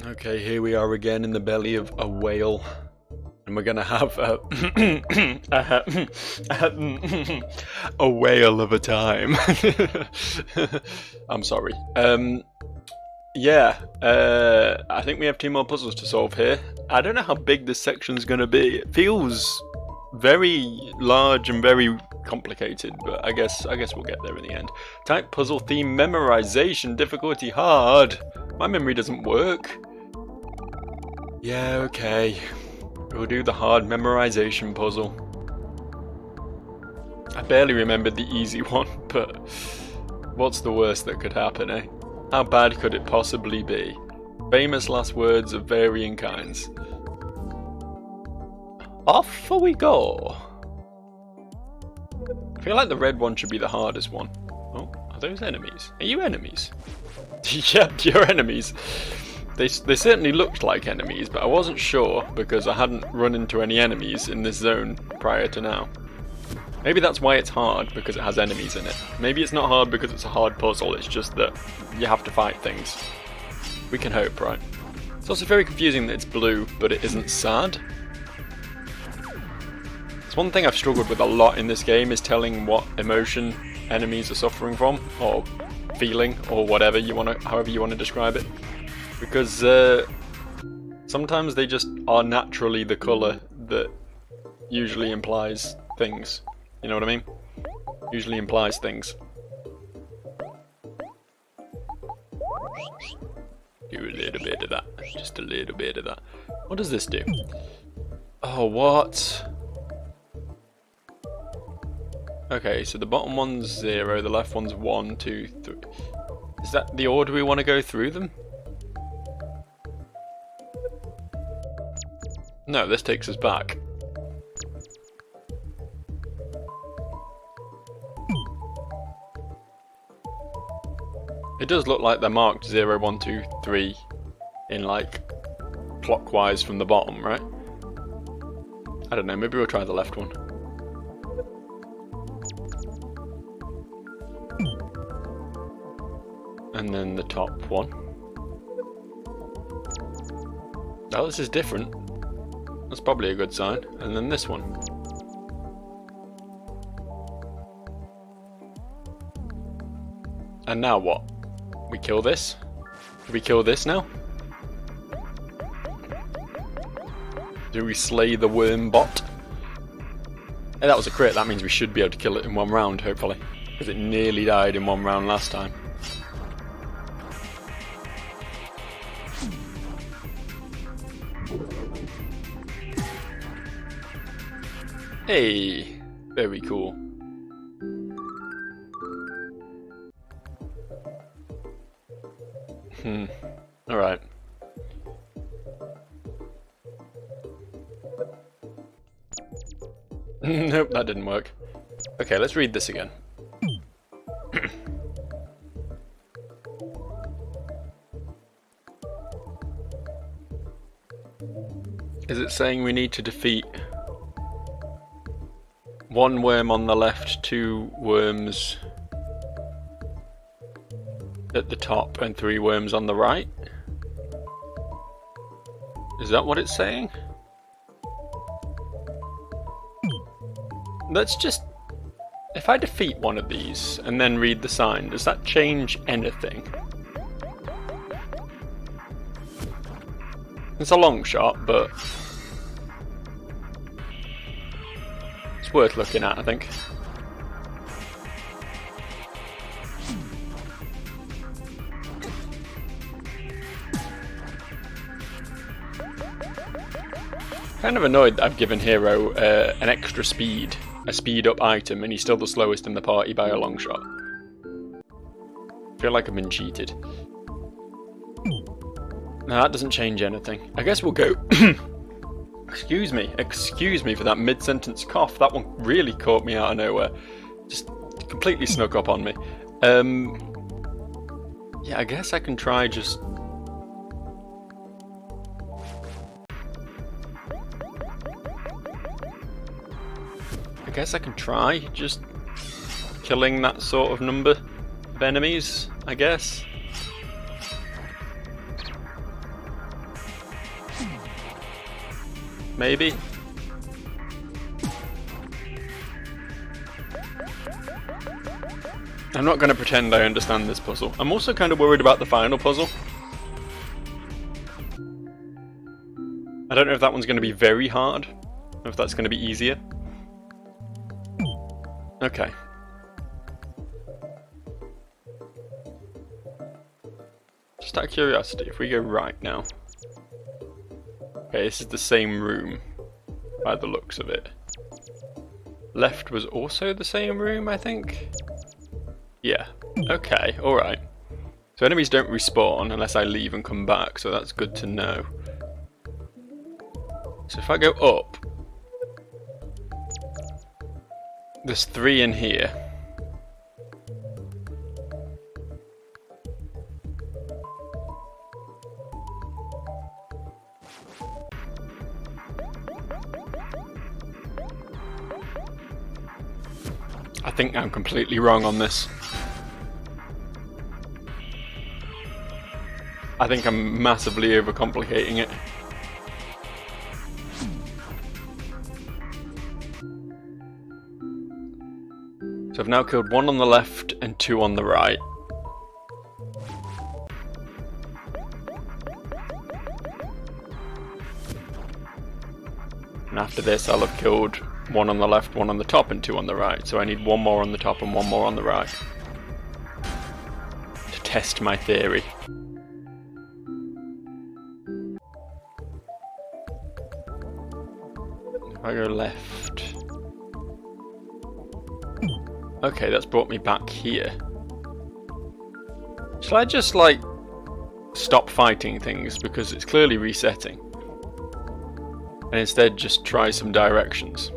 Okay, here we are again in the belly of a whale. And we're gonna have a whale of a time. I'm sorry. I think we have 2 more puzzles to solve here. I don't know how big this section's gonna be. It feels very large and very complicated, but I guess we'll get there in the end. Type puzzle theme memorization, difficulty hard. My memory doesn't work. Yeah, okay. We'll do the hard memorization puzzle. I barely remembered the easy one, but what's the worst that could happen, eh? How bad could it possibly be? Famous last words of varying kinds. Off we go! I feel like the red one should be the hardest one. Oh, are those enemies? Are you enemies? Yep, you're enemies. They certainly looked like enemies, but I wasn't sure because I hadn't run into any enemies in this zone prior to now. Maybe that's why it's hard, because it has enemies in it. Maybe it's not hard because it's a hard puzzle, it's just that you have to fight things. We can hope, right? It's also very confusing that it's blue, but it isn't sad. It's one thing I've struggled with a lot in this game, is telling what emotion enemies are suffering from, or feeling, or whatever you want to, however you want to describe it. Because sometimes they just are naturally the colour that usually implies things. You know what I mean? Usually implies things. Do a little bit of that. Just a little bit of that. What does this do? Oh, what? Okay, so the bottom one's 0, the left one's 1, 2, 3. Is that the order we want to go through them? No, this takes us back. It does look like they're marked 0, 1, 2, 3 in like clockwise from the bottom, right? I don't know, maybe we'll try the left one. And then the top one. Oh, this is different. That's probably a good sign. And then this one. And now what? We kill this? Do we kill this now? Do we slay the worm bot? Hey, that was a crit. That means we should be able to kill it in 1 round, hopefully. Because it nearly died in 1 round last time. Hey, very cool. Alright. Nope, that didn't work. Okay, let's read this again. Is it saying we need to defeat 1 worm on the left, 2 worms at the top, and 3 worms on the right? Is that what it's saying? Let's just... If I defeat one of these and then read the sign, does that change anything? It's a long shot, but it's worth looking at, I think. Kind of annoyed that I've given Hero an extra speed, a speed up item, and he's still the slowest in the party by a long shot. I feel like I've been cheated. No, that doesn't change anything. I guess we'll go... Excuse me for that mid-sentence cough. That one really caught me out of nowhere. Just completely snuck up on me. Yeah, I guess I can try just... I guess I can try just killing that sort of number of enemies, I guess. maybe? I'm not going to pretend I understand this puzzle. I'm also kind of worried about the final puzzle. I don't know if that one's going to be very hard, or if that's going to be easier. Okay. Just out of curiosity, if we go right now. Okay, this is the same room, by the looks of it. Left was also the same room, I think? Yeah. Okay, alright. So enemies don't respawn unless I leave and come back, so that's good to know. So if I go up, there's 3 in here. I think I'm completely wrong on this. I think I'm massively overcomplicating it. So I've now killed 1 on the left and 2 on the right. And after this I'll have killed 1 on the left, 1 on the top and 2 on the right. So I need 1 more on the top and 1 more on the right. To test my theory. If I go left... Okay, that's brought me back here. Shall I just, like, stop fighting things because it's clearly resetting? And instead just try some directions?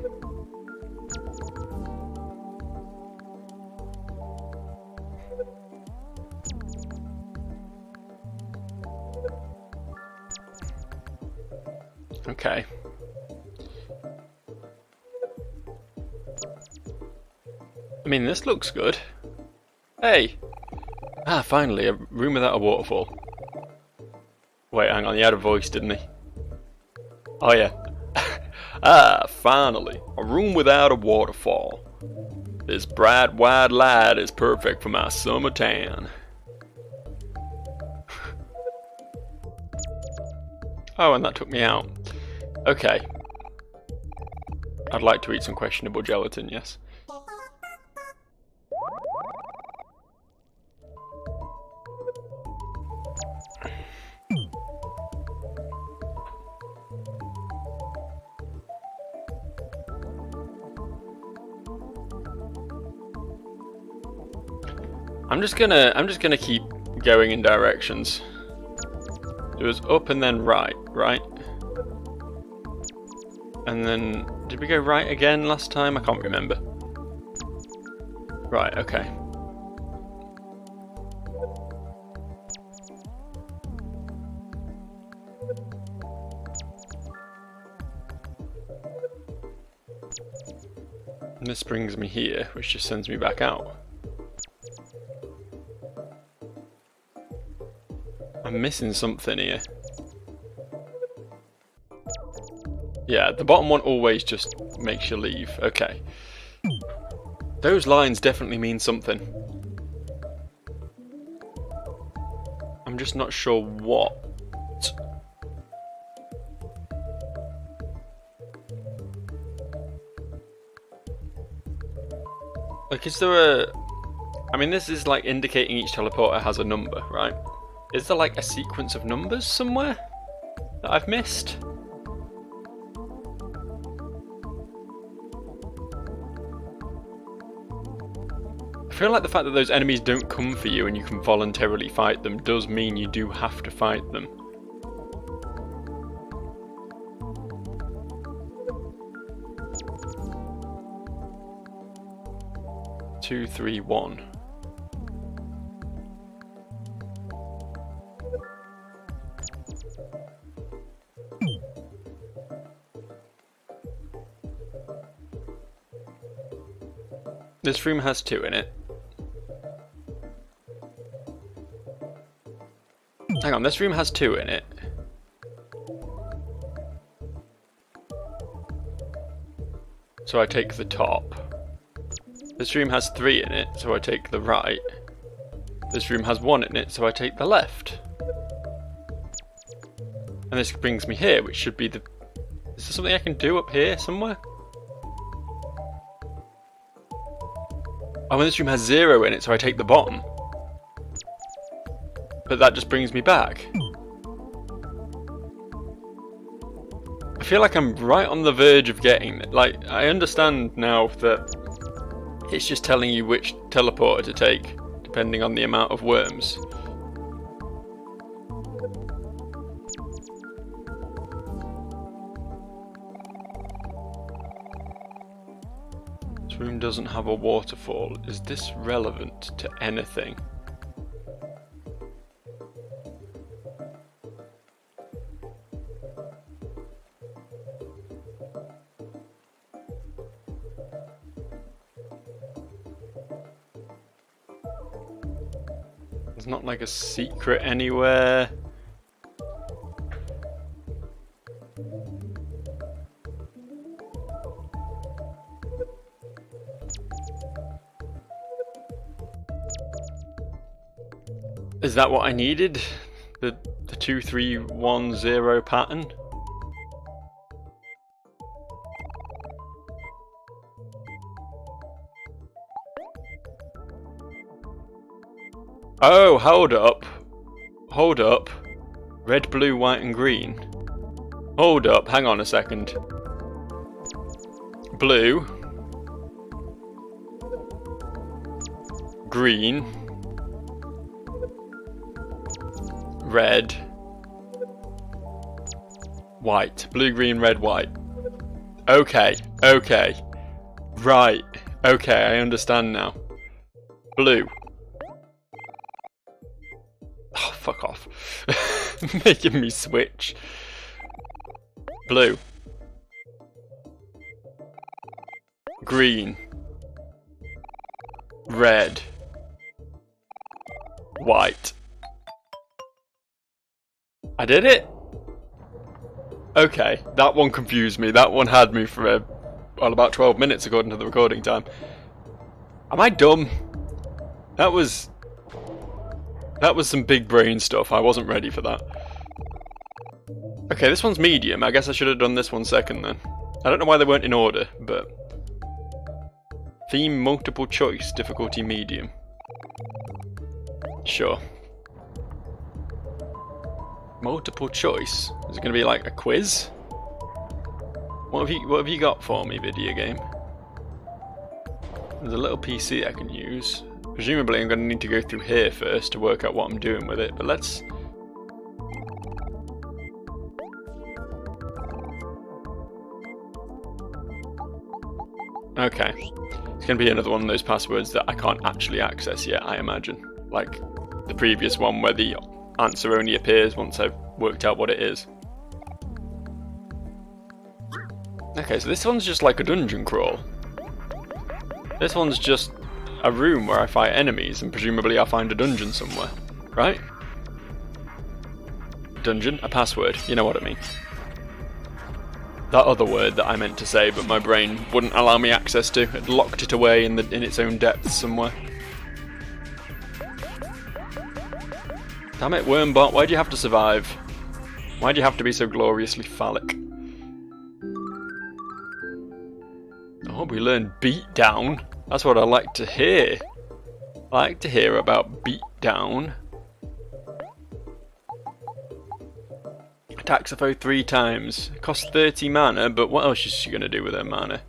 Okay. I mean, this looks good. Hey! Ah, finally, a room without a waterfall. Wait, hang on, he had a voice, didn't he? Oh yeah. Ah, finally, a room without a waterfall. This bright white light is perfect for my summer tan. Oh, and that took me out. Okay. I'd like to eat some questionable gelatin, yes. I'm just gonna keep going in directions. It was up and then right, right? And then did we go right again last time? I can't remember. Right, okay. And this brings me here, which just sends me back out. I'm missing something here. Yeah, the bottom one always just makes you leave. Okay. Those lines definitely mean something. I'm just not sure what. Like, is there a... I mean, this is like indicating each teleporter has a number, right? Is there like a sequence of numbers somewhere that I've missed? I feel like the fact that those enemies don't come for you and you can voluntarily fight them does mean you do have to fight them. Two, three, one. This room has 2 in it. Hang on, this room has 2 in it. so I take the top. This room has 3 in it, so I take the right. This room has 1 in it, so I take the left. And this brings me here, which should be the... Is there something I can do up here somewhere? Oh, and this room has 0 in it, so I take the bottom. But that just brings me back. I feel like I'm right on the verge of getting it. Like, I understand now that it's just telling you which teleporter to take, depending on the amount of worms. This room doesn't have a waterfall. Is this relevant to anything? There's not like a secret anywhere. Is that what I needed? The 2310 pattern? Oh, hold up. Hold up. Red, blue, white and green. Hold up, hang on a second. Blue. Green. Red. White. Blue, green, red, white. Okay, okay. Right. Okay, I understand now. Blue. Oh, fuck off. Making me switch. Blue. Green. Red. White. I did it? Okay, that one confused me. That one had me for well, about 12 minutes according to the recording time. Am I dumb? That was some big brain stuff. I wasn't ready for that. Okay, this one's medium. I guess I should have done this one second then. I don't know why they weren't in order, but... Theme multiple choice, difficulty medium. Sure. Multiple choice? Is it going to be like a quiz? What have you got for me, video game? There's a little PC I can use. Presumably I'm going to need to go through here first to work out what I'm doing with it, but let's... Okay. It's going to be another one of those passwords that I can't actually access yet, I imagine. Like the previous one where the answer only appears once I've worked out what it is. Okay, so this one's just like a dungeon crawl. This one's just a room where I fight enemies and presumably I'll find a dungeon somewhere, right? Dungeon, a password, you know what I mean. That other word that I meant to say but my brain wouldn't allow me access to. It locked it away in its own depths somewhere. Damn it, Wormbot, why'd you have to survive? Why'd you have to be so gloriously phallic? Oh, we learned beatdown. That's what I like to hear. I like to hear about beatdown. Attacks a foe 3 times. Costs 30 mana, but what else is she going to do with her mana?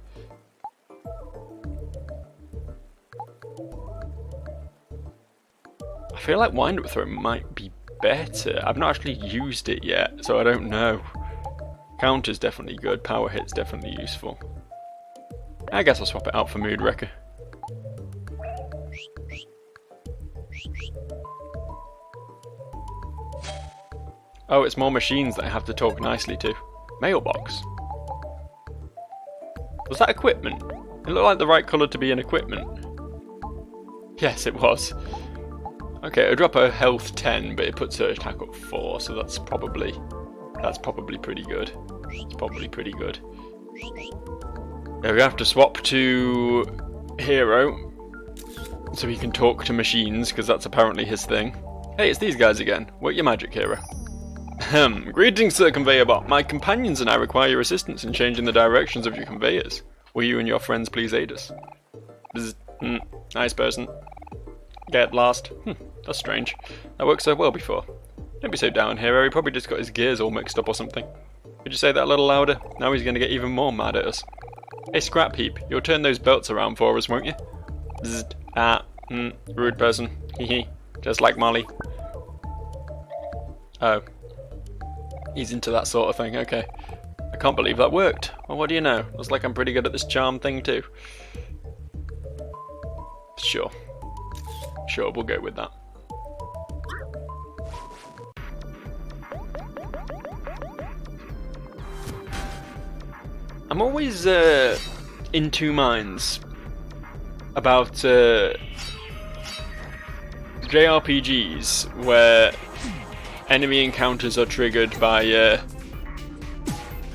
I feel like Wind Up Throw might be better. I've not actually used it yet, so I don't know. Counter's definitely good. Power Hit's definitely useful. I guess I'll swap it out for Mood Wrecker. Oh, it's more machines that I have to talk nicely to. Mailbox. Was that equipment? It looked like the right colour to be an equipment. Yes, it was. Okay, it'll drop her health 10, but it puts her attack up 4, so that's probably pretty good. It's probably pretty good. We have to swap to Hero so he can talk to machines, because that's apparently his thing. Hey, it's these guys again. Work your magic, Hero. Greetings, Sir Conveyor Bot. My companions and I require your assistance in changing the directions of your conveyors. Will you and your friends please aid us? Nice person. Get lost. That's strange. That worked so well before. Don't be so down, Hero. He probably just got his gears all mixed up or something. Could you say that a little louder? Now he's going to get even more mad at us. Hey, Scrap Heap, you'll turn those belts around for us, won't you? Rude person. Hehe. Just like Molly. Oh. He's into that sort of thing, okay. I can't believe that worked. Well, what do you know? Looks like I'm pretty good at this charm thing too. Sure. Sure, we'll go with that. I'm always in two minds about JRPGs where enemy encounters are triggered by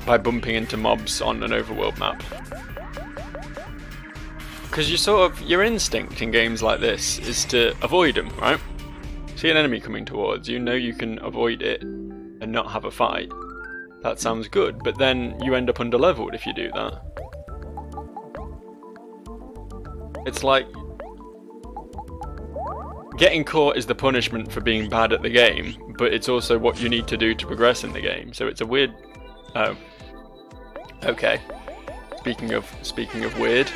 bumping into mobs on an overworld map. Because your instinct in games like this is to avoid them, right? See an enemy coming towards you, know you can avoid it and not have a fight. That sounds good, but then you end up underleveled if you do that. It's like getting caught is the punishment for being bad at the game, but it's also what you need to do to progress in the game. So it's a weird. Oh, okay. Speaking of weird,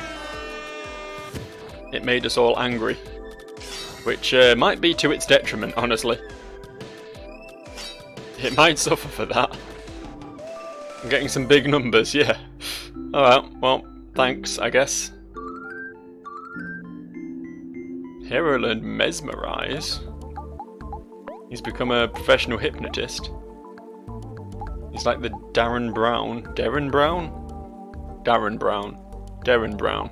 it made us all angry, which might be to its detriment, honestly. It might suffer for that. I'm getting some big numbers, yeah. Alright, well, thanks, I guess. Hero learned Mesmerize. He's become a professional hypnotist. He's like the Darren Brown. Darren Brown? Darren Brown. Darren Brown.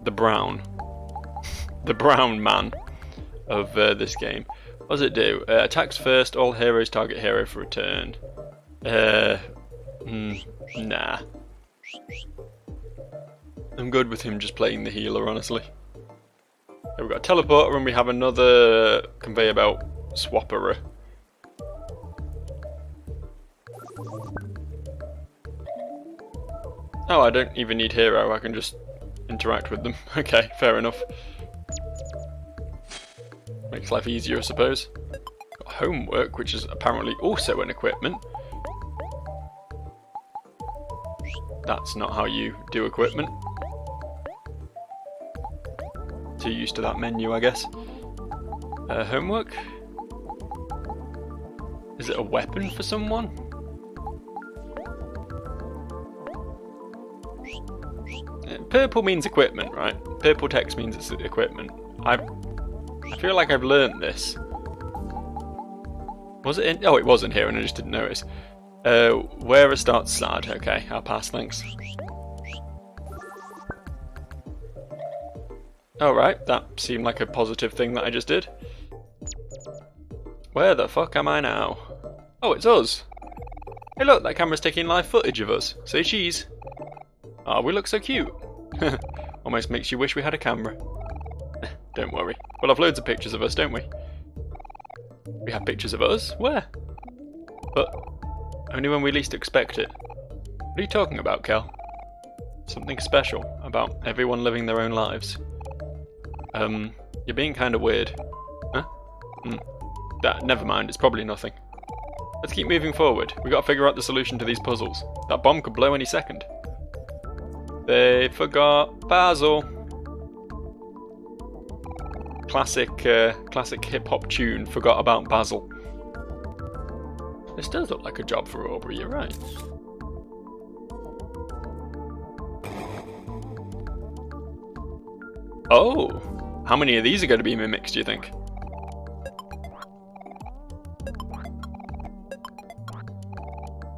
The Brown. The Brown man of this game. What does it do? Attacks first, all heroes target hero for a turn. Nah. I'm good with him just playing the healer, honestly. We've got a teleporter and we have another conveyor belt swapperer. Oh, I don't even need hero, I can just interact with them. Okay, fair enough. Makes life easier, I suppose. Got homework, which is apparently also an equipment. That's not how you do equipment. Too used to that menu, I guess. Homework? Is it a weapon for someone? Purple means equipment, right? Purple text means it's equipment. I feel like I've learnt this. Was it in? Oh, it was in here and I just didn't notice. Where starts sad. Okay, I'll pass, thanks. Alright, that seemed like a positive thing that I just did. Where the fuck am I now? Oh, it's us. Hey look, that camera's taking live footage of us. Say cheese. Oh, we look so cute. Almost makes you wish we had a camera. Don't worry. We'll have loads of pictures of us, don't we? We have pictures of us? Where? But only when we least expect it. What are you talking about, Kel? Something special about everyone living their own lives. You're being kind of weird. Huh? Never mind, it's probably nothing. Let's keep moving forward. We gotta figure out the solution to these puzzles. That bomb could blow any second. They forgot Basil. Classic hip-hop tune, forgot about Basil. This does look like a job for Aubrey, you're right. Oh! How many of these are going to be mimics, do you think?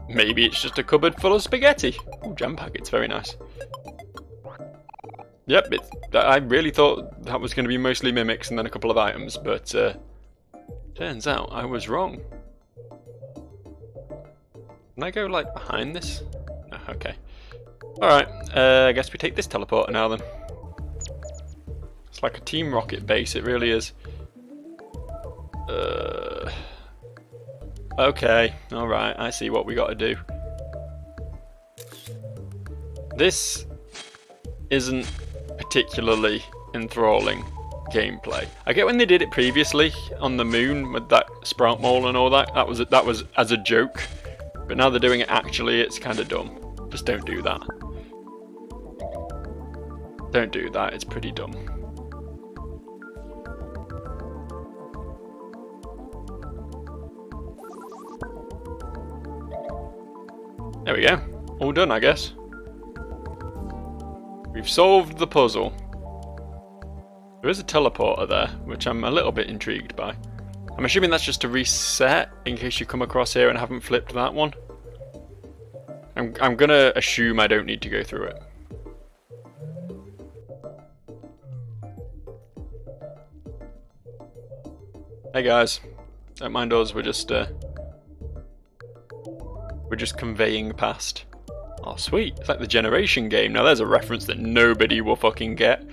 Maybe it's just a cupboard full of spaghetti. Oh, jam packets, very nice. Yep, I really thought that was going to be mostly mimics and then a couple of items, but turns out I was wrong. Can I go, like, behind this? Alright, I guess we take this teleporter now then. It's like a Team Rocket base, it really is. Okay, alright, I see what we gotta do. This isn't particularly enthralling gameplay. I get when they did it previously on the moon with that sprout mole and all that. That was as a joke. But now they're doing it actually, it's kind of dumb. Just don't do that. Don't do that, it's pretty dumb. There we go. All done, I guess. We've solved the puzzle. There is a teleporter there, which I'm a little bit intrigued by. I'm assuming that's just to reset in case you come across here and haven't flipped that one. I'm gonna assume I don't need to go through it. Hey guys, don't mind us, we're just conveying past. Oh sweet, it's like the Generation game. Now there's a reference that nobody will fucking get.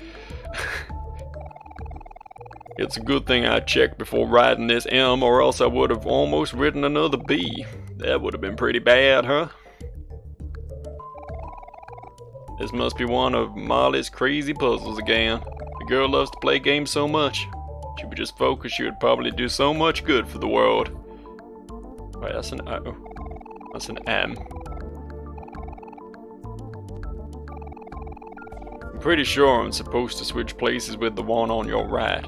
It's a good thing I checked before riding this M, or else I would have almost ridden another B. That would have been pretty bad, huh? This must be one of Molly's crazy puzzles again. The girl loves to play games so much. If she would just focus, she would probably do so much good for the world. Right, that's an O. That's an M. I'm pretty sure I'm supposed to switch places with the one on your right.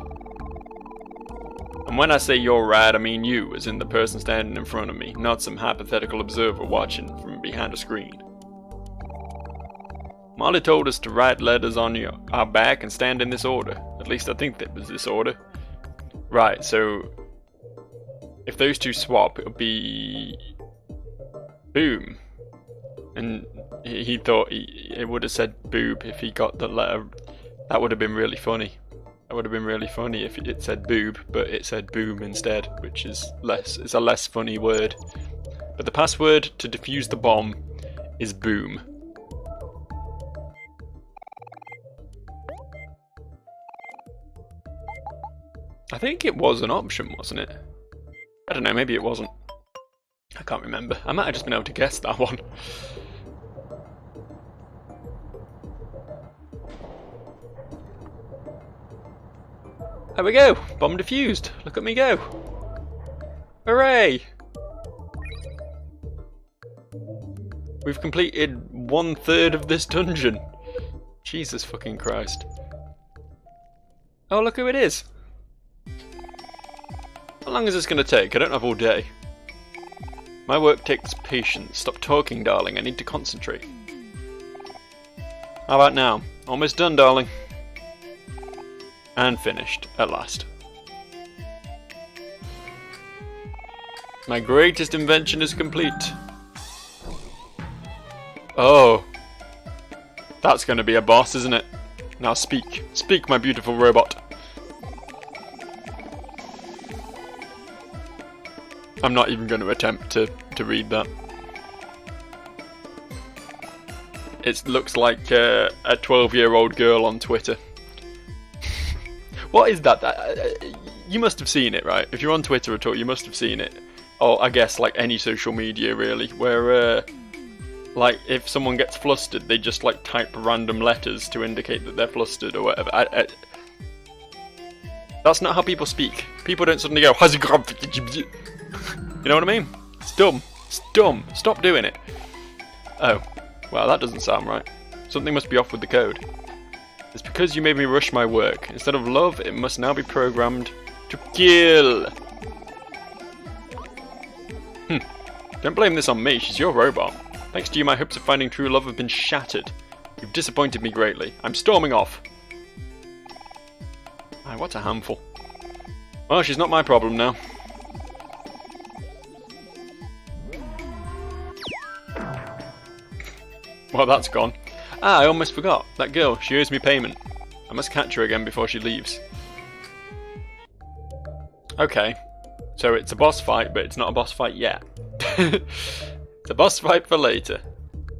And when I say your right, I mean you, as in the person standing in front of me, not some hypothetical observer watching from behind a screen. Molly told us to write letters on our back and stand in this order. At least I think that was this order. Right, so if those two swap, it'll be boom. And he thought it would have said boob if he got the letter. That would have been really funny. That would have been really funny if it said boob, but it said boom instead, which is it's a less funny word. But the password to defuse the bomb is boom. I think it was an option, wasn't it? I don't know, maybe it wasn't. I can't remember. I might have just been able to guess that one. There we go! Bomb defused! Look at me go! Hooray! We've completed 1/3 of this dungeon. Jesus fucking Christ. Oh, look who it is! How long is this going to take? I don't have all day. My work takes patience. Stop talking, darling. I need to concentrate. How about now? Almost done, darling. And finished, at last. My greatest invention is complete. Oh. That's going to be a boss, isn't it? Now speak. Speak, my beautiful robot. I'm not even going to attempt to read that. It looks like a 12-year-old girl on Twitter. What is that? You must have seen it, right? If you're on Twitter at all, you must have seen it. Or I guess like any social media really, where like if someone gets flustered, they just like type random letters to indicate that they're flustered or whatever. That's not how people speak. People don't suddenly go, you know what I mean? It's dumb. It's dumb. Stop doing it. Oh, well that doesn't sound right. Something must be off with the code. It's because you made me rush my work. Instead of love, it must now be programmed to kill. Don't blame this on me, she's your robot. Thanks to you, my hopes of finding true love have been shattered. You've disappointed me greatly. I'm storming off. Aye, what a handful. Well, she's not my problem now. Well, that's gone. Ah, I almost forgot. That girl, she owes me payment. I must catch her again before she leaves. Okay. So it's a boss fight, but it's not a boss fight yet. It's a boss fight for later.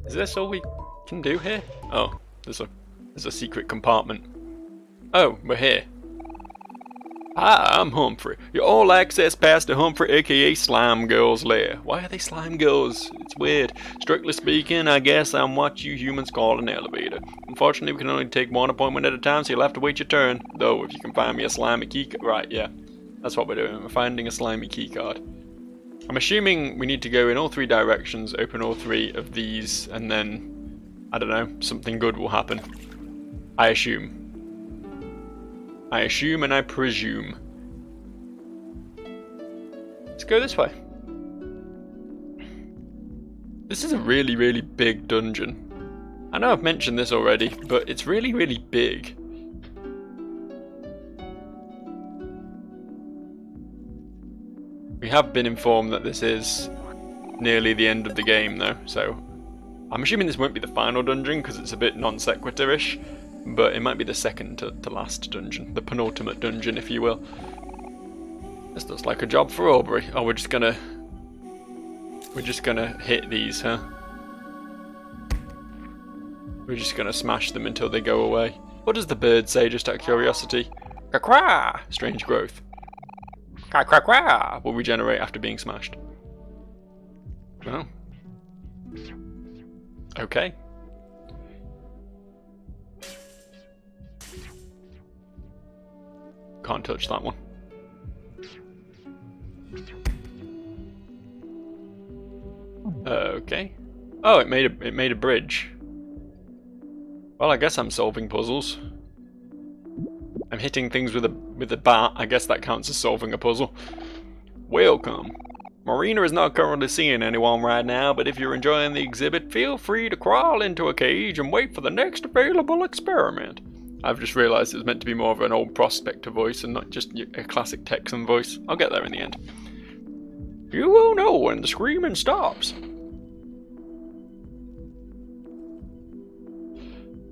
Is this all we can do here? Oh, there's a secret compartment. Oh, we're here. Hi, I'm Humphrey. Your all access pass to Humphrey, aka Slime Girl's lair. Why are they slime girls? It's weird. Strictly speaking, I guess I'm what you humans call an elevator. Unfortunately, we can only take one appointment at a time, so you'll have to wait your turn. Though, if you can find me a slimy key right, yeah. That's what we're doing. We're finding a slimy key card. I'm assuming we need to go in all 3 directions, open all 3 of these, and then, I don't know, something good will happen. I assume. I assume and I presume. Let's go this way. This is a really, really big dungeon. I know I've mentioned this already, but it's really, really big. We have been informed that this is nearly the end of the game though, so I'm assuming this won't be the final dungeon because it's a bit non sequitur-ish. But it might be the second to last dungeon, the penultimate dungeon, if you will. This looks like a job for Omori. Oh, we're just gonna hit these, huh? We're just gonna smash them until they go away. What does the bird say, just out of curiosity? Quack! Strange growth. Quack! Will regenerate after being smashed. Well. Okay. Can't touch that one. Okay. Oh, it made a bridge. Well, I guess I'm solving puzzles. I'm hitting things with a bat. I guess that counts as solving a puzzle. Welcome. Marina is not currently seeing anyone right now, but if you're enjoying the exhibit, feel free to crawl into a cage and wait for the next available experiment. I've just realised it was meant to be more of an old prospector voice and not just a classic Texan voice. I'll get there in the end. You will know when the screaming stops.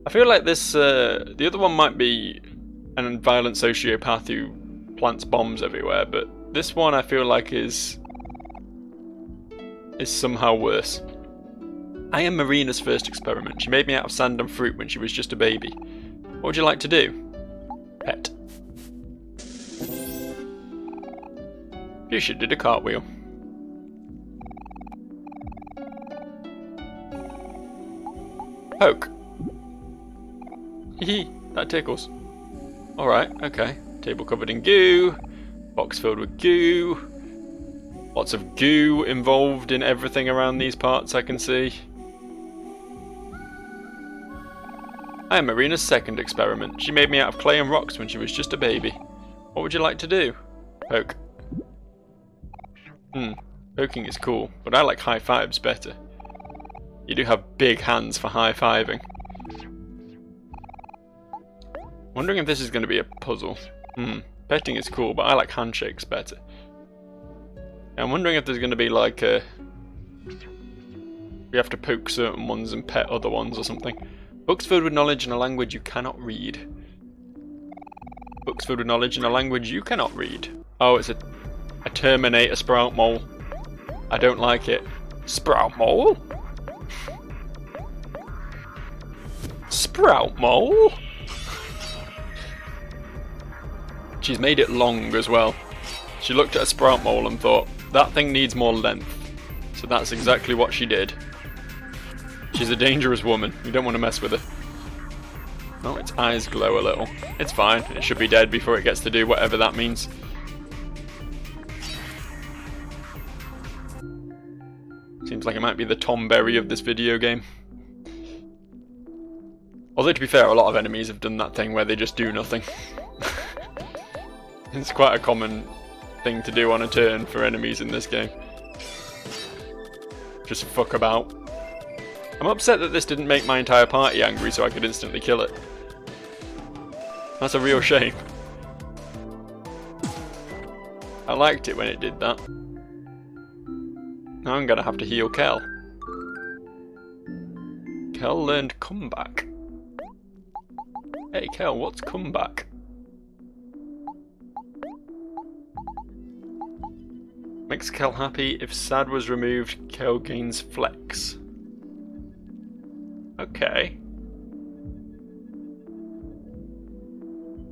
I feel like this, the other one might be an violent sociopath who plants bombs everywhere, but this one I feel like is somehow worse. I am Marina's first experiment. She made me out of sand and fruit when she was just a baby. What would you like to do? Pet. You should do a cartwheel. Poke. Hee, that tickles. Alright, okay. Table covered in goo. Box filled with goo. Lots of goo involved in everything around these parts, I can see. I am Marina's second experiment. She made me out of clay and rocks when she was just a baby. What would you like to do? Poke. Poking is cool, but I like high fives better. You do have big hands for high fiving. Wondering if this is going to be a puzzle. Petting is cool, but I like handshakes better. I'm wondering if there's going to be like a... we have to poke certain ones and pet other ones or something. Books filled with knowledge in a language you cannot read. Books filled with knowledge in a language you cannot read. Oh, it's a Terminator sprout mole. I don't like it. Sprout mole? Sprout mole? She's made it long as well. She looked at a sprout mole and thought, that thing needs more length. So that's exactly what she did. She's a dangerous woman. You don't want to mess with her. Oh, its eyes glow a little. It's fine. It should be dead before it gets to do whatever that means. Seems like it might be the Tom Berry of this video game. Although, to be fair, a lot of enemies have done that thing where they just do nothing. It's quite a common thing to do on a turn for enemies in this game. Just fuck about. I'm upset that this didn't make my entire party angry so I could instantly kill it. That's a real shame. I liked it when it did that. Now I'm gonna have to heal Kel. Kel learned comeback. Hey Kel, what's comeback? Makes Kel happy. If sad was removed, Kel gains flex. Okay.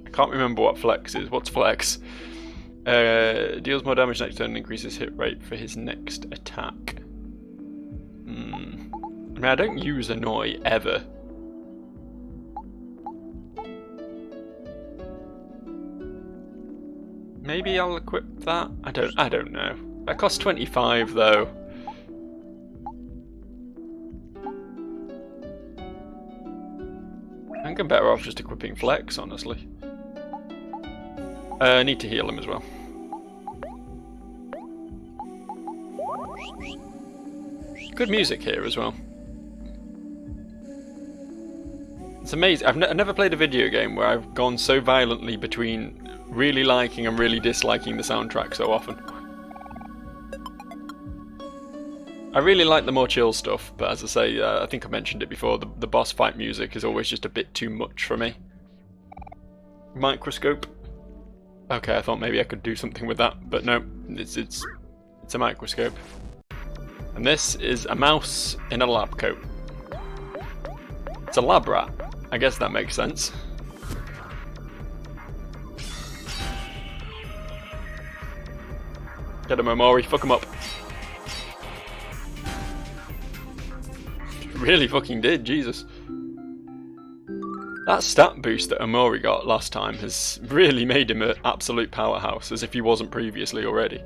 I can't remember what flex is. What's flex? Deals more damage next turn and increases hit rate for his next attack. I mean, I don't use annoy ever. Maybe I'll equip that. I don't know. That costs 25 though. I think I'm better off just equipping flex, honestly. I need to heal him as well. Good music here as well. It's amazing. I've never played a video game where I've gone so violently between really liking and really disliking the soundtrack so often. I really like the more chill stuff, but as I say, I think I mentioned it before, the boss fight music is always just a bit too much for me. Microscope. Okay, I thought maybe I could do something with that, but no, it's a microscope. And this is a mouse in a lab coat. It's a lab rat. I guess that makes sense. Get him, Omori. Fuck him up. Really fucking did, Jesus. That stat boost that Omori got last time has really made him an absolute powerhouse, as if he wasn't previously already.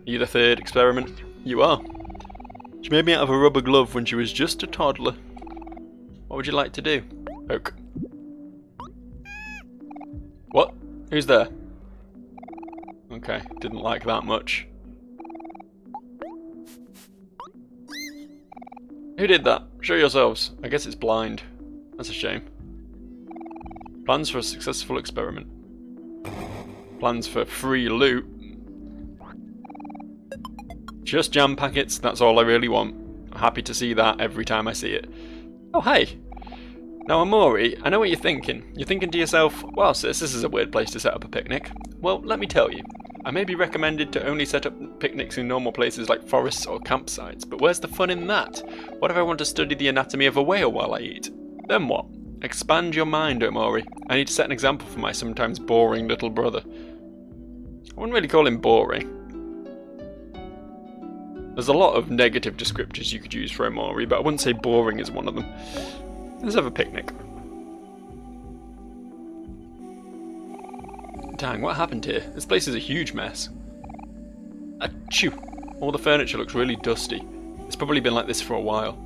You the third experiment? You are. She made me out of a rubber glove when she was just a toddler. What would you like to do? Oak. What? Who's there? Okay, didn't like that much. Who did that? Show yourselves. I guess it's blind. That's a shame. Plans for a successful experiment. Plans for free loot. Just jam packets, that's all I really want. Happy to see that every time I see it. Oh hey! Now Omori, I know what you're thinking. You're thinking to yourself, wow sis, this is a weird place to set up a picnic. Well, let me tell you. I may be recommended to only set up picnics in normal places like forests or campsites, but where's the fun in that? What if I want to study the anatomy of a whale while I eat? Then what? Expand your mind, Omori. I need to set an example for my sometimes boring little brother. I wouldn't really call him boring. There's a lot of negative descriptors you could use for Omori, but I wouldn't say boring is one of them. Let's have a picnic. Dang, what happened here? This place is a huge mess. Achoo! All the furniture looks really dusty. It's probably been like this for a while.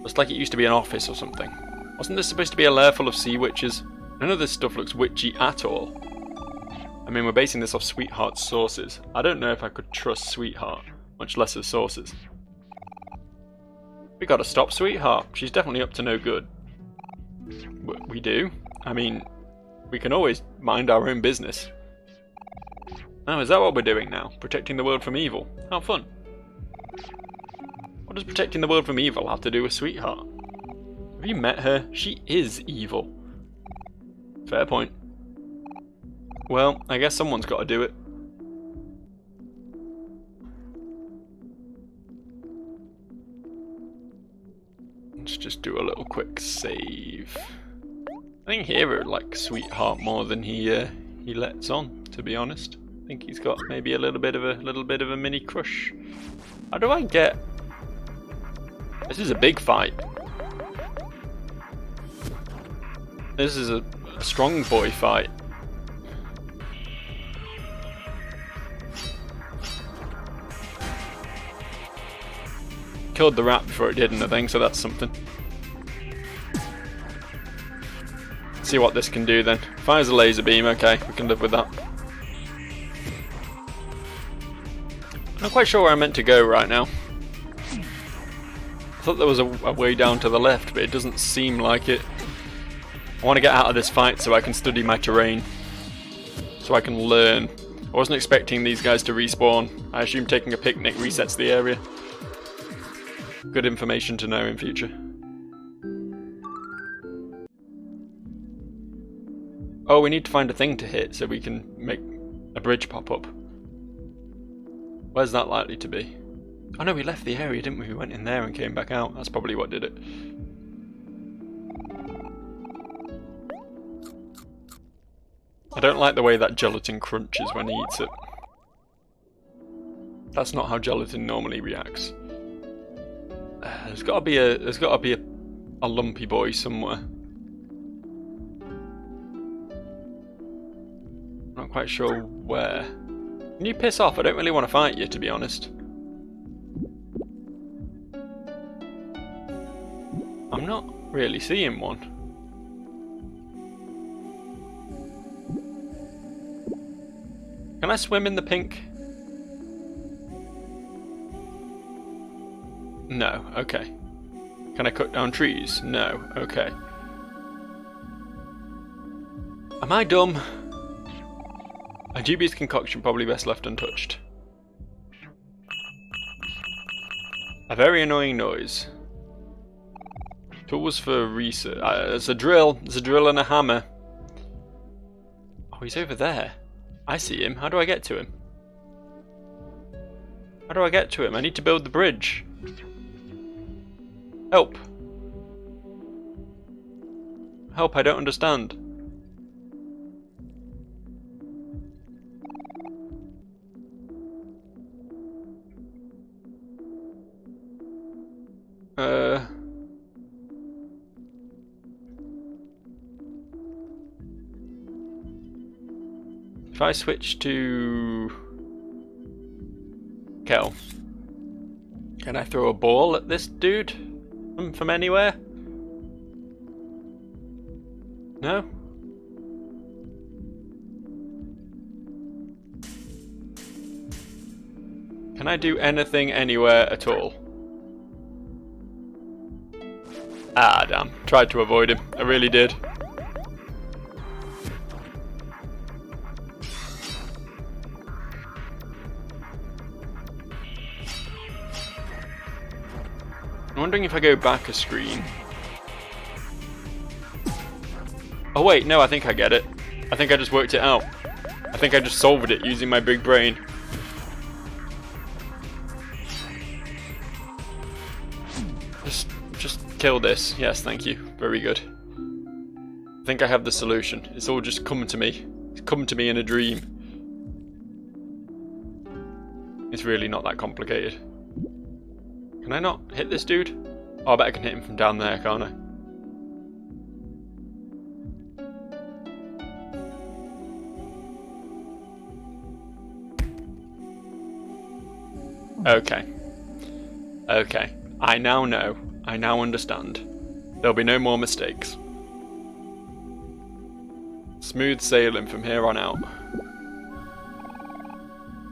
Looks like it used to be an office or something. Wasn't this supposed to be a lair full of sea witches? None of this stuff looks witchy at all. I mean, we're basing this off Sweetheart's sources. I don't know if I could trust Sweetheart, much less her sources. We gotta stop Sweetheart. She's definitely up to no good. We do? I mean, we can always mind our own business. Oh, is that what we're doing now? Protecting the world from evil? How fun. What does protecting the world from evil have to do with Sweetheart? Have you met her? She is evil. Fair point. Well, I guess someone's got to do it. Let's just do a little quick save. I think here I like Sweetheart more than he lets on, to be honest. I think he's got maybe a little bit of a mini crush. How do I get? This is a big fight. This is a strong boy fight. Killed the rat before it didn't, I think, so that's something. See what this can do then. Fires a laser beam, okay, we can live with that. I'm not quite sure where I'm meant to go right now. I thought there was a way down to the left, but it doesn't seem like it. I want to get out of this fight so I can study my terrain. So I can learn. I wasn't expecting these guys to respawn. I assume taking a picnic resets the area. Good information to know in future. Oh, we need to find a thing to hit so we can make a bridge pop up. Where's that likely to be? Oh no, we left the area, didn't we? We went in there and came back out. That's probably what did it. I don't like the way that gelatin crunches when he eats it. That's not how gelatin normally reacts. There's got to be a lumpy boy somewhere. Not quite sure where. Can you piss off? I don't really want to fight you, to be honest. I'm not really seeing one. Can I swim in the pink? No, okay. Can I cut down trees? No, okay. Am I dumb? A dubious concoction probably best left untouched. A very annoying noise. Tools for research. There's a drill. There's a drill and a hammer. Oh, he's over there. I see him. How do I get to him? How do I get to him? I need to build the bridge. Help. Help, I don't understand. If I switch to Kel, can I throw a ball at this dude from anywhere? No? Can I do anything anywhere at all? Ah, damn. Tried to avoid him. I really did. I'm wondering if I go back a screen. Oh wait, no, I think I get it. I think I just worked it out. I think I just solved it using my big brain. Just kill this. Yes, thank you. Very good. I think I have the solution. It's all just coming to me. It's coming to me in a dream. It's really not that complicated. Can I not hit this dude? Oh, I bet I can hit him from down there, can't I? Okay. Okay. I now know. I now understand. There'll be no more mistakes. Smooth sailing from here on out.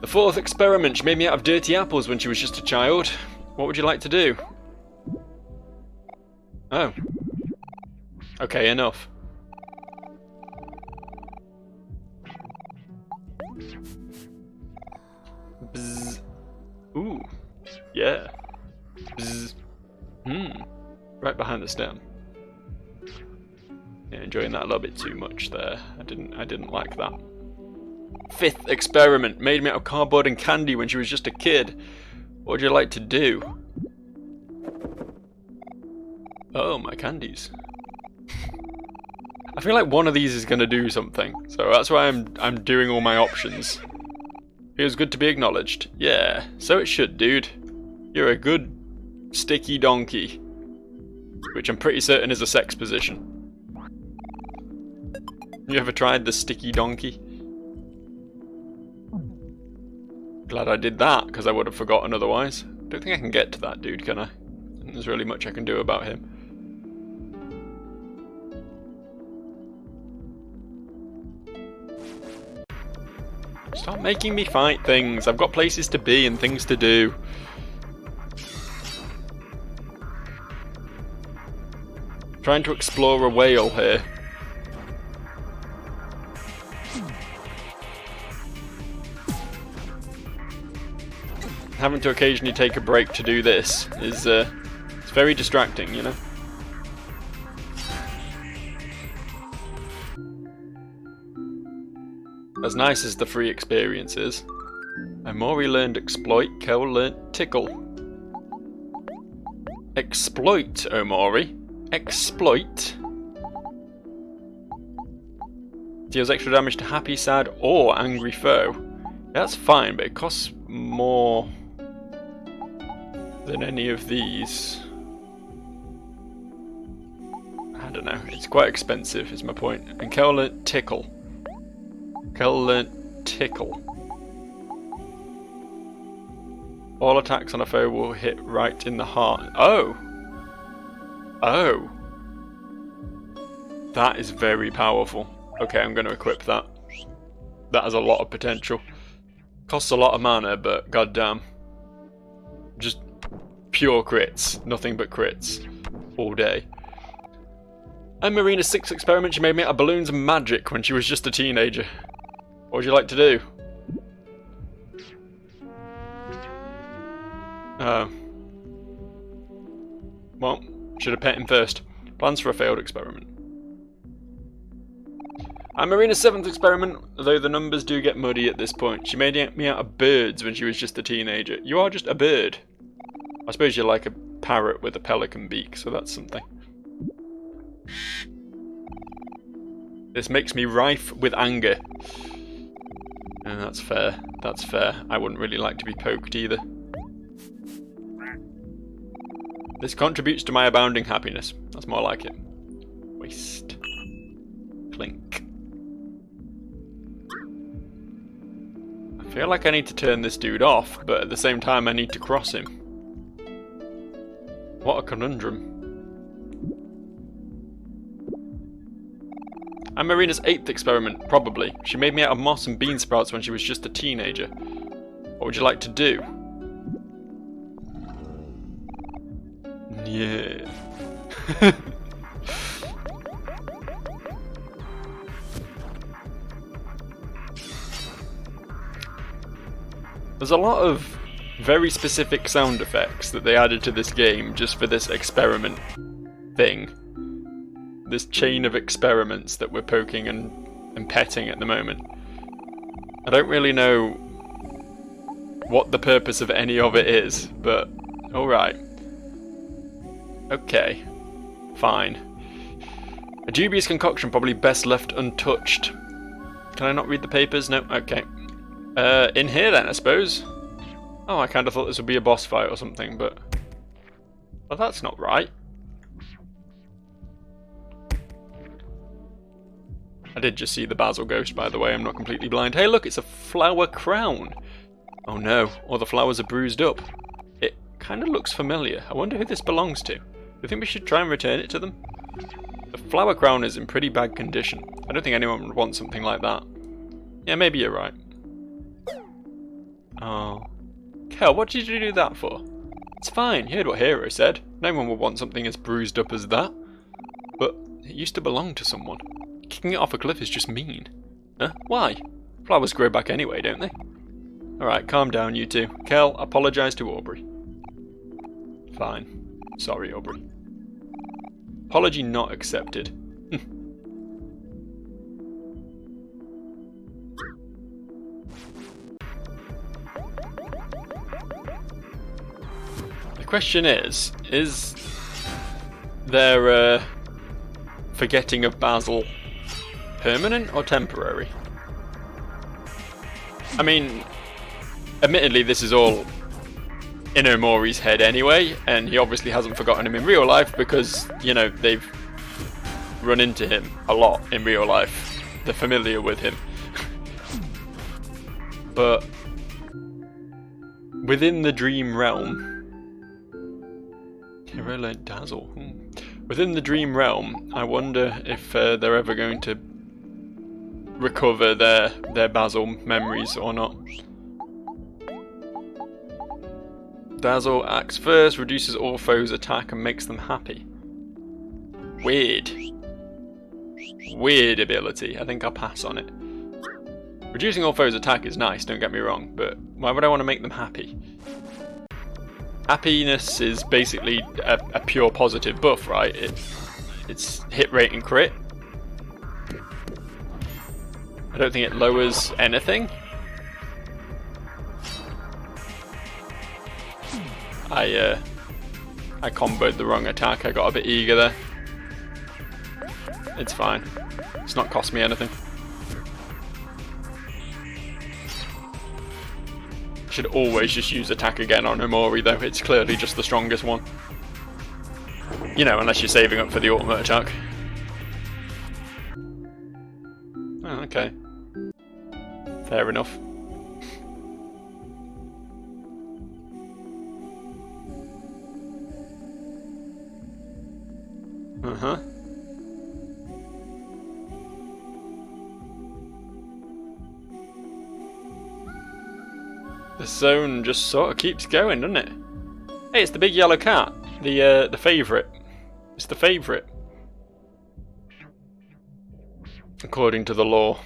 The fourth experiment. She made me out of dirty apples when she was just a child. What would you like to do? Oh. Okay, enough. Bzz. Ooh. Yeah. Bzz. Right behind the stem. Yeah, enjoying that a little bit too much there. I didn't like that. Fifth experiment. Made me out of cardboard and candy when she was just a kid. What would you like to do? Oh, my candies. I feel like one of these is going to do something, so that's why I'm doing all my options. Feels good to be acknowledged. Yeah, so it should, dude. You're a good sticky donkey, which I'm pretty certain is a sex position. You ever tried the sticky donkey? Glad I did that, because I would have forgotten otherwise. Don't think I can get to that dude, can I? There's really much I can do about him. Stop making me fight things. I've got places to be and things to do. Trying to explore a whale here. Having to occasionally take a break to do this is it's very distracting, you know. As nice as the free experience is, Omori learned exploit, Kel learned tickle. Exploit, Omori. Exploit. Deals extra damage to happy, sad, or angry foe. That's fine, but it costs more than any of these. I don't know. It's quite expensive, is my point. And Kel learnt Tickle. Kel learnt Tickle. All attacks on a foe will hit right in the heart. Oh! Oh! That is very powerful. Okay, I'm going to equip that. That has a lot of potential. Costs a lot of mana, but goddamn. Just pure crits. Nothing but crits. All day. And Marina's 6th experiment, she made me out of balloons and magic when she was just a teenager. What would you like to do? Well, should have pet him first. Plans for a failed experiment. And Marina's 7th experiment, though the numbers do get muddy at this point. She made me out of birds when she was just a teenager. You are just a bird. I suppose you're like a parrot with a pelican beak, so that's something. This makes me rife with anger. That's fair. That's fair. I wouldn't really like to be poked either. This contributes to my abounding happiness. That's more like it. Waste. Clink. I feel like I need to turn this dude off, but at the same time I need to cross him. What a conundrum. And Marina's 8th experiment, probably. She made me out of moss and bean sprouts when she was just a teenager. What would you like to do? Yeah. There's a lot of very specific sound effects that they added to this game just for this experiment thing. This chain of experiments that we're poking and petting at the moment. I don't really know what the purpose of any of it is, but alright. Okay. Fine. A dubious concoction probably best left untouched. Can I not read the papers? No? Okay. In here then, I suppose. Oh, I kind of thought this would be a boss fight or something, but... Well, that's not right. I did just see the basil ghost, by the way. I'm not completely blind. Hey, look, it's a flower crown. Oh no, all the flowers are bruised up. It kind of looks familiar. I wonder who this belongs to. Do you think we should try and return it to them? The flower crown is in pretty bad condition. I don't think anyone would want something like that. Yeah, maybe you're right. Oh. Kel, what did you do that for? It's fine, you heard what Hero said. No one would want something as bruised up as that. But it used to belong to someone. Kicking it off a cliff is just mean. Huh? Why? Flowers grow back anyway, don't they? Alright, calm down, you two. Kel, apologise to Aubrey. Fine. Sorry, Aubrey. Apology not accepted. The question is there forgetting of Basil permanent or temporary? I mean, admittedly this is all in Omori's head anyway, and he obviously hasn't forgotten him in real life because, you know, they've run into him a lot in real life. They're familiar with him. But within the dream realm, Hero learnt Dazzle. Within the dream realm, I wonder if they're ever going to recover their Basil memories or not. Dazzle acts first, reduces all foes' attack and makes them happy. Weird. Weird ability. I think I'll pass on it. Reducing all foes' attack is nice, don't get me wrong, but why would I want to make them happy? Happiness is basically a pure positive buff, right? It's hit rate and crit. I don't think it lowers anything. I I comboed the wrong attack. I got a bit eager there. It's fine. It's not cost me anything. Should always just use attack again on Omori though. It's clearly just the strongest one. You know, unless you're saving up for the ultimate attack. Oh, okay. Fair enough. Uh-huh. The zone just sort of keeps going, doesn't it? Hey, it's the big yellow cat. The favourite. It's the favourite. According to the law.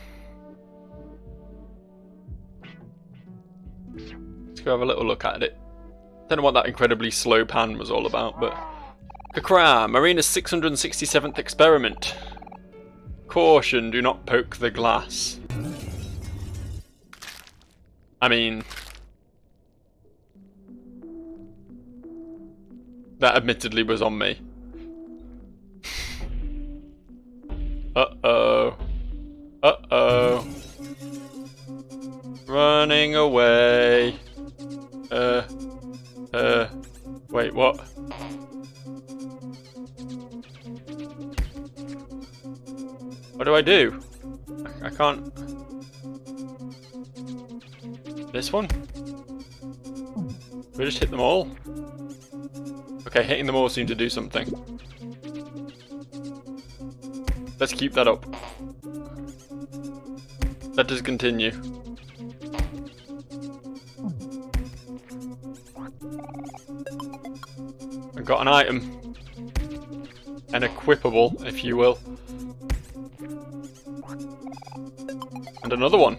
Let's go have a little look at it. Don't know what that incredibly slow pan was all about, but... Kakra, Marina's 667th experiment. Caution, do not poke the glass. I mean... That admittedly was on me. Uh-oh. Uh-oh. Running away. Wait, what? What do I do? I can't... This one? We just hit them all? Okay, hitting them all seemed to do something. Let's keep that up. Let us continue. I got an item. An equipable, if you will. And another one.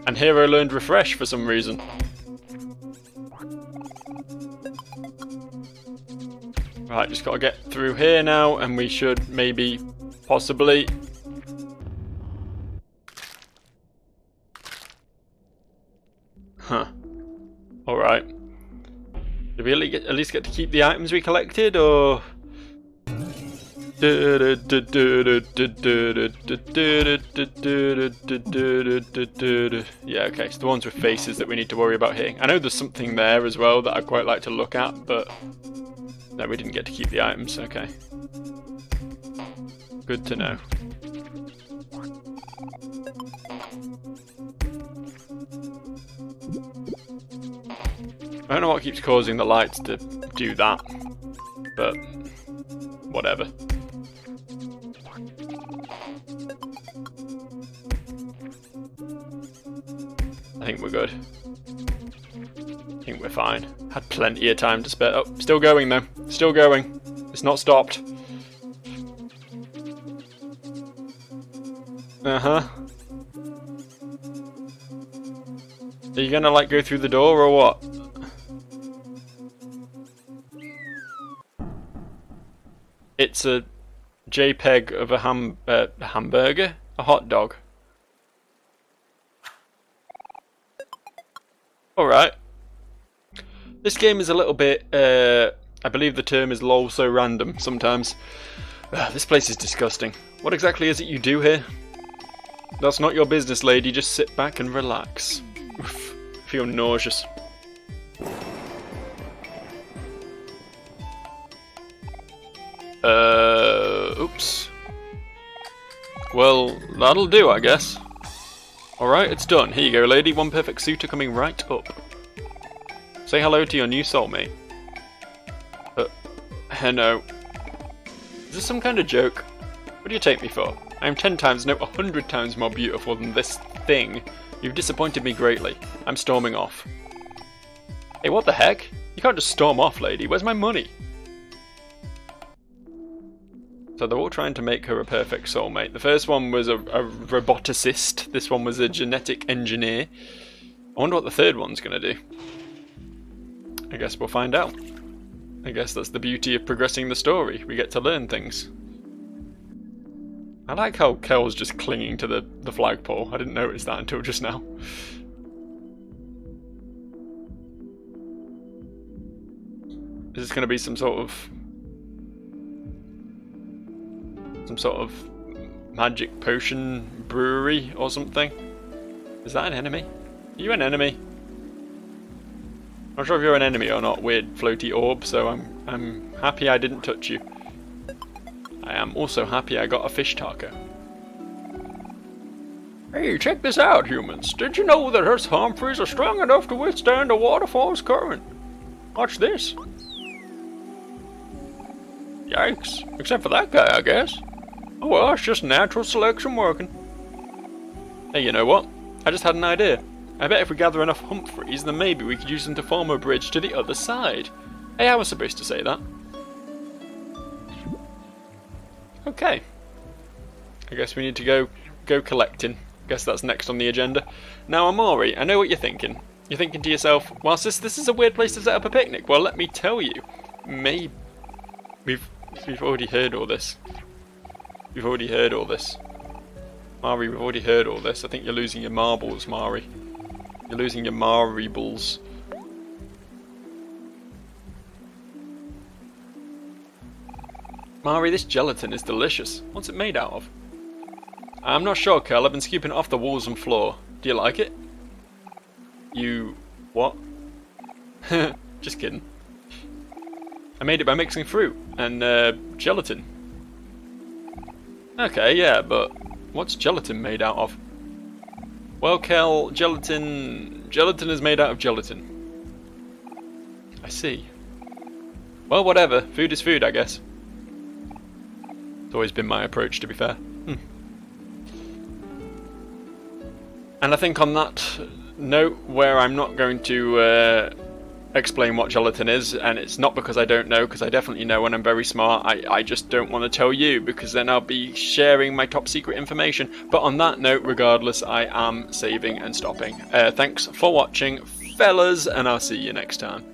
And Hero learned Refresh for some reason. Right, just gotta get through here now, and we should maybe, possibly... Huh. Alright. Did we at least get to keep the items we collected, or...? Yeah, okay, so the ones with faces that we need to worry about hitting. I know there's something there as well that I'd quite like to look at, but... No, we didn't get to keep the items, okay. Good to know. I don't know what keeps causing the lights to do that, but whatever. I think we're good. I think we're fine. Had plenty of time to spare. Oh, still going though. Still going. It's not stopped. Uh-huh. Are you gonna like go through the door or what? It's a JPEG of a hamburger? A hot dog. Alright. This game is a little bit, I believe the term is lol so random sometimes. This place is disgusting. What exactly is it you do here? That's not your business, lady. Just sit back and relax. Oof, I feel nauseous. Oops. Well, that'll do, I guess. Alright, it's done. Here you go, lady. One perfect suitor coming right up. Say hello to your new soulmate. Hello. Is this some kind of joke? What do you take me for? I am 10 times, no, 100 times more beautiful than this thing. You've disappointed me greatly. I'm storming off. Hey, what the heck? You can't just storm off, lady. Where's my money? So they're all trying to make her a perfect soulmate. The first one was a roboticist. This one was a genetic engineer. I wonder what the third one's going to do. I guess we'll find out. I guess that's the beauty of progressing the story. We get to learn things. I like how Kel's just clinging to the flagpole. I didn't notice that until just now. Is this going to be some sort of magic potion brewery or something? Is that an enemy? Are you an enemy? I'm not sure if you're an enemy or not, weird floaty orb, so I'm happy I didn't touch you. I am also happy I got a fish taco. Hey, check this out, humans. Did you know that Earth's Humphreys are strong enough to withstand a waterfall's current? Watch this. Yikes. Except for that guy, I guess. Oh well, it's just natural selection working. Hey, you know what? I just had an idea. I bet if we gather enough Humphreys, then maybe we could use them to form a bridge to the other side. Hey, I was supposed to say that. Okay. I guess we need to go collecting. Guess that's next on the agenda. Now, Omori, I know what you're thinking. You're thinking to yourself, whilst this is a weird place to set up a picnic. Well, let me tell you. Maybe we've already heard all this. We've already heard all this. Mari, we've already heard all this. I think you're losing your marbles, Mari. You're losing your marbles. Mari, this gelatin is delicious. What's it made out of? I'm not sure, Curl. I've been scooping it off the walls and floor. Do you like it? You... what? Just kidding. I made it by mixing fruit and gelatin. Okay, yeah, but what's gelatin made out of? Well, Kel, gelatin is made out of gelatin. I see. Well, whatever. Food is food, I guess. It's always been my approach, to be fair. And I think on that note, where I'm not going to explain what gelatin is, and it's not because I don't know, because I definitely know and I'm very smart, I just don't want to tell you, because then I'll be sharing my top secret information. But on that note, regardless, I am saving and stopping. Thanks for watching, fellas, and I'll see you next time.